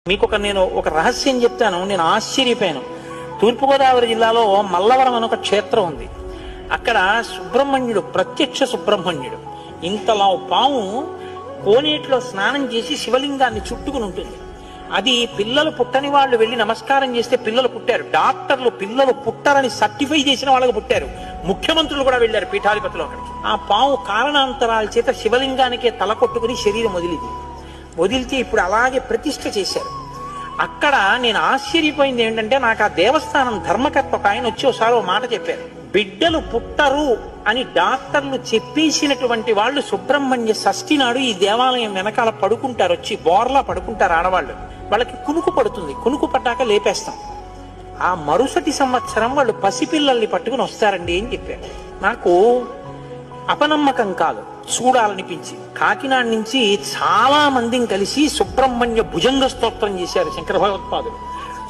నేను ఒక రహస్యం చెప్తాను. నేను ఆశ్చర్యపోయాను. తూర్పుగోదావరి జిల్లాలో మల్లవరం అని ఒక క్షేత్రం ఉంది. అక్కడ సుబ్రహ్మణ్యుడు, ప్రత్యక్ష సుబ్రహ్మణ్యుడు, ఇంతలా పాము కోనేటిలో స్నానం చేసి శివలింగాన్ని చుట్టుకుని ఉంటుంది. అది పిల్లలు పుట్టని వాళ్ళు వెళ్ళి నమస్కారం చేస్తే పిల్లలు పుట్టారు. డాక్టర్లు పిల్లలు పుట్టారని సర్టిఫై చేసిన వాళ్ళకి పుట్టారు. ముఖ్యమంత్రులు కూడా వెళ్ళారు పీఠాధిపతులు అక్కడికి. ఆ పాము కారణాంతరాల చేత శివలింగానికే తల కొట్టుకుని శరీరం వదిలితే ఇప్పుడు అలాగే ప్రతిష్ఠ చేశారు. అక్కడ నేను ఆశ్చర్యపోయింది ఏంటంటే, నాకు ఆ దేవస్థానం ధర్మకర్త ఒక ఆయన వచ్చి ఒకసారి మాట చెప్పారు. బిడ్డలు పుట్టరు అని డాక్టర్లు చెప్పేసినటువంటి వాళ్ళు సుబ్రహ్మణ్య షష్ఠి నాడు ఈ దేవాలయం వెనకాల పడుకుంటారు, వచ్చి బోర్లా పడుకుంటారు ఆడవాళ్ళు. వాళ్ళకి కునుకు పడుతుంది, కునుకు పట్టాక లేపేస్తాం. ఆ మరుసటి సంవత్సరం వాళ్ళు పసిపిల్లల్ని పట్టుకుని వస్తారండి అని చెప్పారు. నాకు అపనమ్మకం కాదు, చూడాలనిపించి కాకినాడ నుంచి చాలా మందిని కలిసి సుబ్రహ్మణ్య భుజంగ స్తోత్రం చేశారు శంకర భగవత్పాదులు.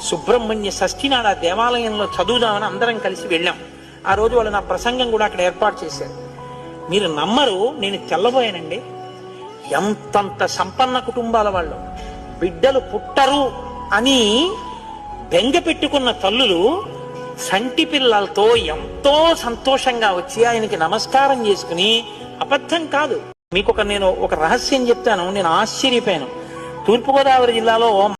సుబ్రహ్మణ్య షష్ఠి నాడు ఆ దేవాలయంలో చదువుదామని అందరం కలిసి వెళ్ళాం. ఆ రోజు వాళ్ళు నా ప్రసంగం కూడా అక్కడ ఏర్పాటు చేశారు. మీరు నమ్మరు, నేను తెల్లబోయానండి. ఎంతంత సంపన్న కుటుంబాల వాళ్ళు బిడ్డలు పుట్టరు అని బెంగ పెట్టుకున్న తల్లులు సంటి పిల్లలతో ఎంతో సంతోషంగా వచ్చి ఆయనకి నమస్కారం చేసుకుని, అబద్ధం కాదు, నేను ఒక రహస్యం చెప్తాను. నేను ఆశ్చర్యపోయాను. తూర్పుగోదావరి జిల్లాలో